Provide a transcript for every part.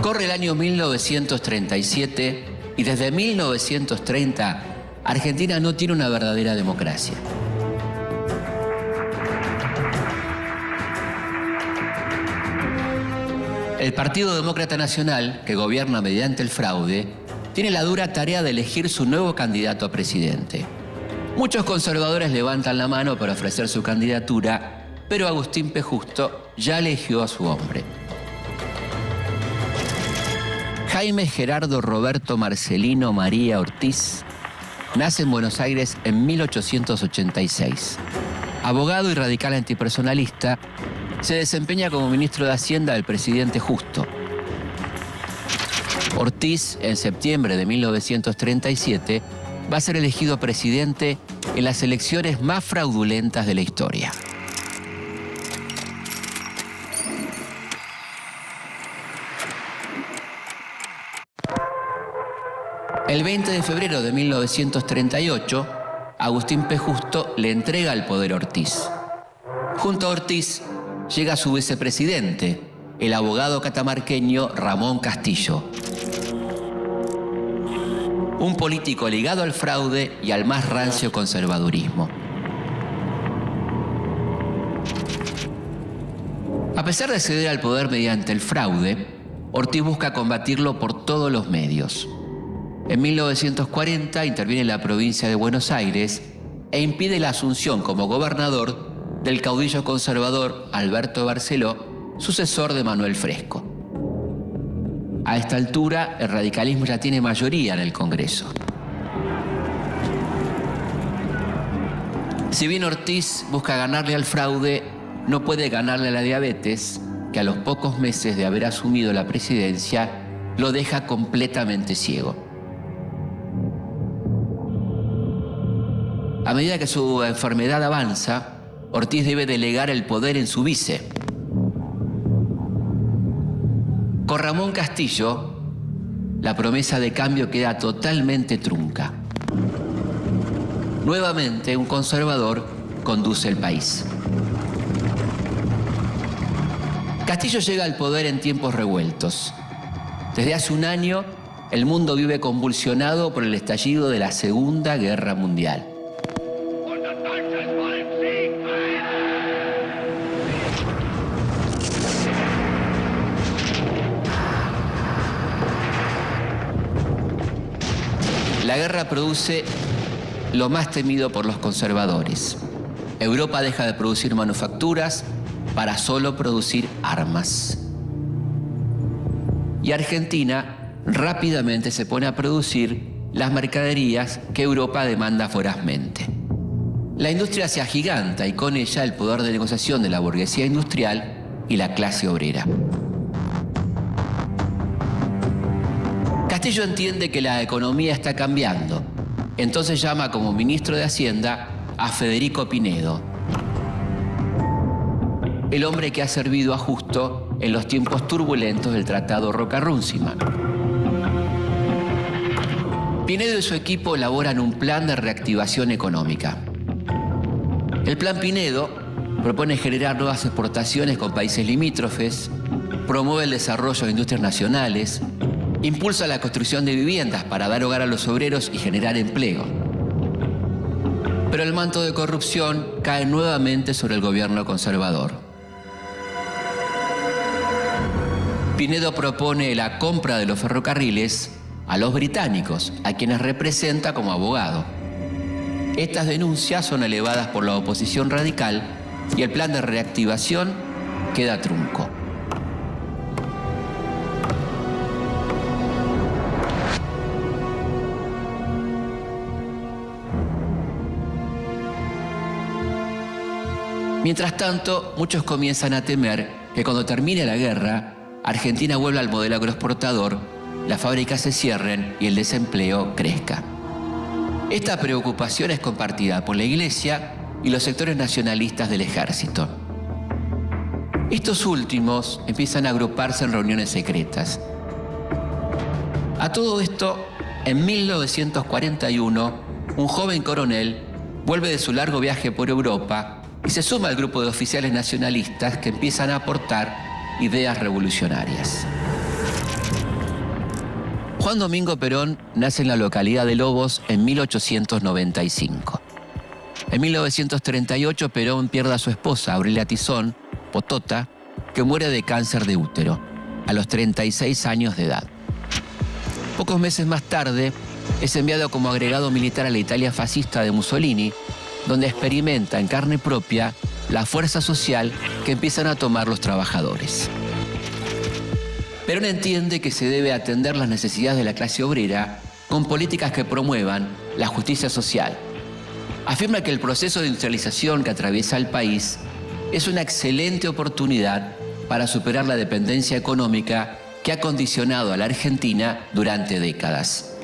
Corre el año 1937 y desde 1930 Argentina no tiene una verdadera democracia. El Partido Demócrata Nacional, que gobierna mediante el fraude, tiene la dura tarea de elegir su nuevo candidato a presidente. Muchos conservadores levantan la mano para ofrecer su candidatura, pero Agustín P. Justo ya eligió a su hombre. Jaime Gerardo Roberto Marcelino María Ortiz nace en Buenos Aires en 1886. Abogado y radical antipersonalista, se desempeña como ministro de Hacienda del presidente Justo. Ortiz, en septiembre de 1937, va a ser elegido presidente en las elecciones más fraudulentas de la historia. El 20 de febrero de 1938, Agustín P. Justo le entrega el poder a Ortiz. Junto a Ortiz llega su vicepresidente, el abogado catamarqueño Ramón Castillo. Un político ligado al fraude y al más rancio conservadurismo. A pesar de ceder al poder mediante el fraude, Ortiz busca combatirlo por todos los medios. En 1940 interviene en la provincia de Buenos Aires e impide la asunción como gobernador del caudillo conservador Alberto Barceló, sucesor de Manuel Fresco. A esta altura, el radicalismo ya tiene mayoría en el Congreso. Si bien Ortiz busca ganarle al fraude, no puede ganarle a la diabetes, que a los pocos meses de haber asumido la presidencia, lo deja completamente ciego. A medida que su enfermedad avanza, Ortiz debe delegar el poder en su vice. Con Ramón Castillo, la promesa de cambio queda totalmente trunca. Nuevamente, un conservador conduce el país. Castillo llega al poder en tiempos revueltos. Desde hace un año, el mundo vive convulsionado por el estallido de la Segunda Guerra Mundial. La guerra produce lo más temido por los conservadores. Europa deja de producir manufacturas para solo producir armas. Y Argentina rápidamente se pone a producir las mercaderías que Europa demanda vorazmente. La industria se agiganta y con ella el poder de negociación de la burguesía industrial y la clase obrera. Castillo entiende que la economía está cambiando, entonces llama como ministro de Hacienda a Federico Pinedo, el hombre que ha servido a Justo en los tiempos turbulentos del Tratado Roca-Runciman. Pinedo y su equipo elaboran un plan de reactivación económica. El plan Pinedo propone generar nuevas exportaciones con países limítrofes, promueve el desarrollo de industrias nacionales, impulsa la construcción de viviendas para dar hogar a los obreros y generar empleo. Pero el manto de corrupción cae nuevamente sobre el gobierno conservador. Pinedo propone la compra de los ferrocarriles a los británicos, a quienes representa como abogado. Estas denuncias son elevadas por la oposición radical y el plan de reactivación queda trunco. Mientras tanto, muchos comienzan a temer que cuando termine la guerra, Argentina vuelva al modelo agroexportador, las fábricas se cierren y el desempleo crezca. Esta preocupación es compartida por la Iglesia y los sectores nacionalistas del ejército. Estos últimos empiezan a agruparse en reuniones secretas. A todo esto, en 1941, un joven coronel vuelve de su largo viaje por Europa y se suma al grupo de oficiales nacionalistas que empiezan a aportar ideas revolucionarias. Juan Domingo Perón nace en la localidad de Lobos en 1895. En 1938 Perón pierde a su esposa, Aurelia Tizón, Potota, que muere de cáncer de útero, a los 36 años de edad. Pocos meses más tarde, es enviado como agregado militar a la Italia fascista de Mussolini, donde experimenta en carne propia la fuerza social que empiezan a tomar los trabajadores. Perón entiende que se debe atender las necesidades de la clase obrera con políticas que promuevan la justicia social. Afirma que el proceso de industrialización que atraviesa el país es una excelente oportunidad para superar la dependencia económica que ha condicionado a la Argentina durante décadas.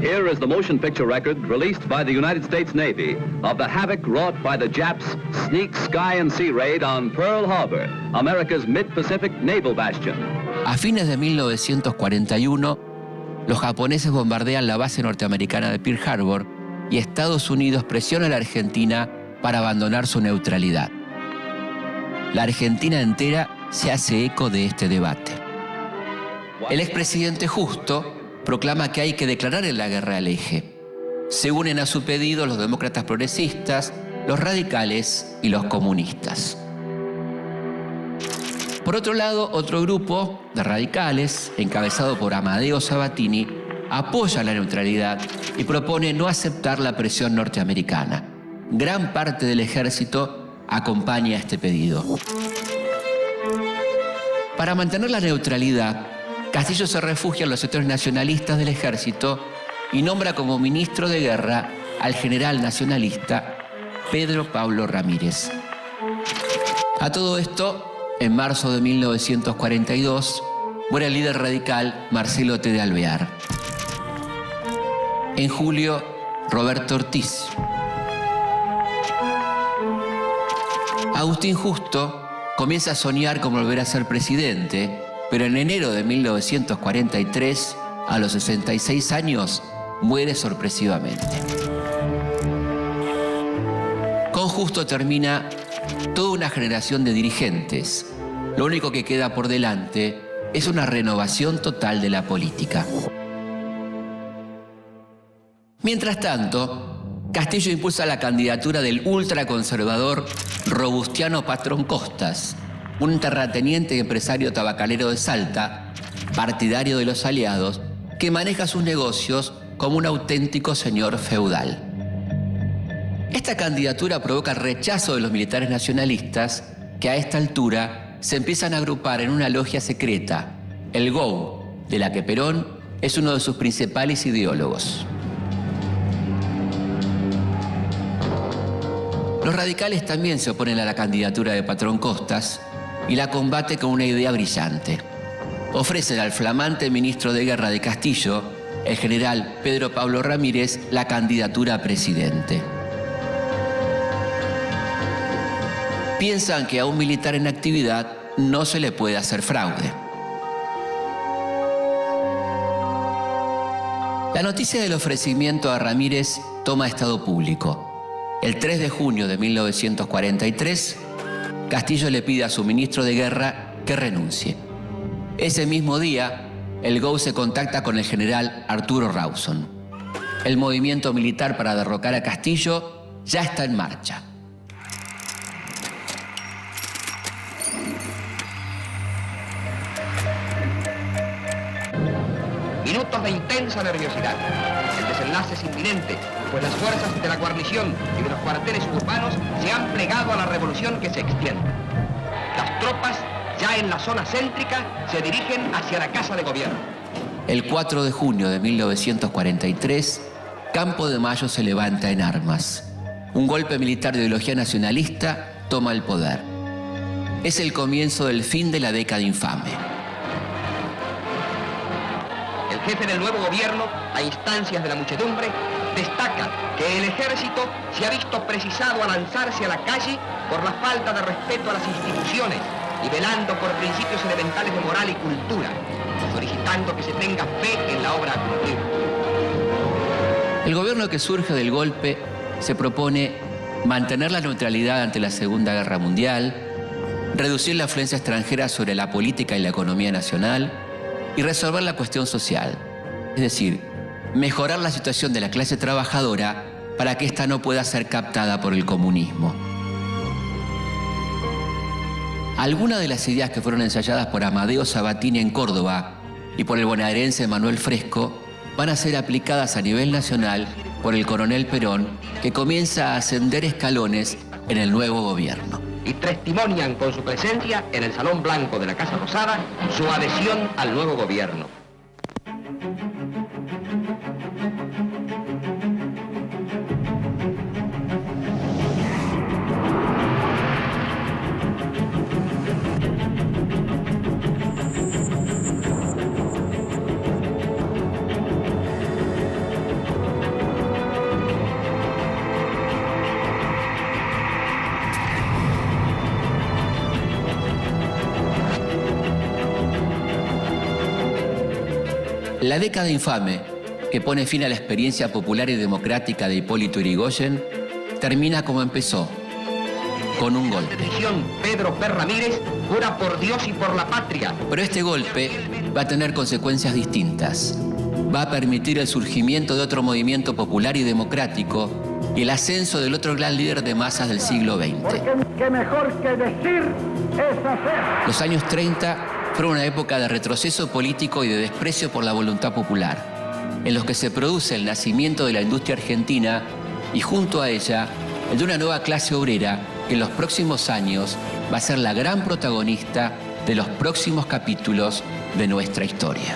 Here is the motion picture record released by the United States Navy of the havoc wrought by the Japs' sneak sky and sea raid on Pearl Harbor, America's mid-Pacific naval bastion. A fines de 1941, los japoneses bombardean la base norteamericana de Pearl Harbor y Estados Unidos presiona a la Argentina para abandonar su neutralidad. La Argentina entera se hace eco de este debate. El expresidente Justo proclama que hay que declarar la guerra al eje. Se unen a su pedido los demócratas progresistas, los radicales y los comunistas. Por otro lado, otro grupo de radicales, encabezado por Amadeo Sabatini, apoya la neutralidad y propone no aceptar la presión norteamericana. Gran parte del ejército acompaña este pedido. Para mantener la neutralidad, Castillo se refugia en los sectores nacionalistas del ejército y nombra como ministro de guerra al general nacionalista Pedro Pablo Ramírez. A todo esto, en marzo de 1942, muere el líder radical Marcelo T. de Alvear. En julio, Roberto Ortiz. Agustín Justo comienza a soñar con volver a ser presidente, pero en enero de 1943, a los 66 años, muere sorpresivamente. Con Justo termina toda una generación de dirigentes. Lo único que queda por delante es una renovación total de la política. Mientras tanto, Castillo impulsa la candidatura del ultraconservador Robustiano Patrón Costas, un terrateniente y empresario tabacalero de Salta, partidario de los aliados, que maneja sus negocios como un auténtico señor feudal. Esta candidatura provoca el rechazo de los militares nacionalistas, que a esta altura se empiezan a agrupar en una logia secreta, el GOU, de la que Perón es uno de sus principales ideólogos. Los radicales también se oponen a la candidatura de Patrón Costas y la combate con una idea brillante. Ofrecen al flamante ministro de Guerra de Castillo, el general Pedro Pablo Ramírez, la candidatura a presidente. Piensan que a un militar en actividad no se le puede hacer fraude. La noticia del ofrecimiento a Ramírez toma estado público. El 3 de junio de 1943, Castillo le pide a su ministro de Guerra que renuncie. Ese mismo día, el GOU se contacta con el general Arturo Rawson. El movimiento militar para derrocar a Castillo ya está en marcha. Minutos de intensa nerviosidad. El desenlace es inminente, pues las fuerzas de la guarnición y de los cuarteles urbanos se han plegado a la revolución que se extiende. Las tropas, ya en la zona céntrica, se dirigen hacia la Casa de Gobierno. El 4 de junio de 1943, Campo de Mayo se levanta en armas. Un golpe militar de ideología nacionalista toma el poder. Es el comienzo del fin de la década infame. El jefe del nuevo gobierno, a instancias de la muchedumbre, destaca que el ejército se ha visto precisado a lanzarse a la calle por la falta de respeto a las instituciones y velando por principios elementales de moral y cultura, solicitando que se tenga fe en la obra a cumplir. El gobierno que surge del golpe se propone mantener la neutralidad ante la Segunda Guerra Mundial, reducir la influencia extranjera sobre la política y la economía nacional y resolver la cuestión social, es decir, mejorar la situación de la clase trabajadora para que ésta no pueda ser captada por el comunismo. Algunas de las ideas que fueron ensayadas por Amadeo Sabatini en Córdoba y por el bonaerense Manuel Fresco van a ser aplicadas a nivel nacional por el coronel Perón, que comienza a ascender escalones en el nuevo gobierno. Y testimonian con su presencia en el Salón Blanco de la Casa Rosada su adhesión al nuevo gobierno. La década infame, que pone fin a la experiencia popular y democrática de Hipólito Yrigoyen, termina como empezó, con un golpe. Pedro P. Ramírez jura por Dios y por la patria. Pero este golpe va a tener consecuencias distintas. Va a permitir el surgimiento de otro movimiento popular y democrático y el ascenso del otro gran líder de masas del siglo XX. Porque qué mejor que decir es hacer. Los años 30 fueron una época de retroceso político y de desprecio por la voluntad popular, en los que se produce el nacimiento de la industria argentina y junto a ella el de una nueva clase obrera que en los próximos años va a ser la gran protagonista de los próximos capítulos de nuestra historia.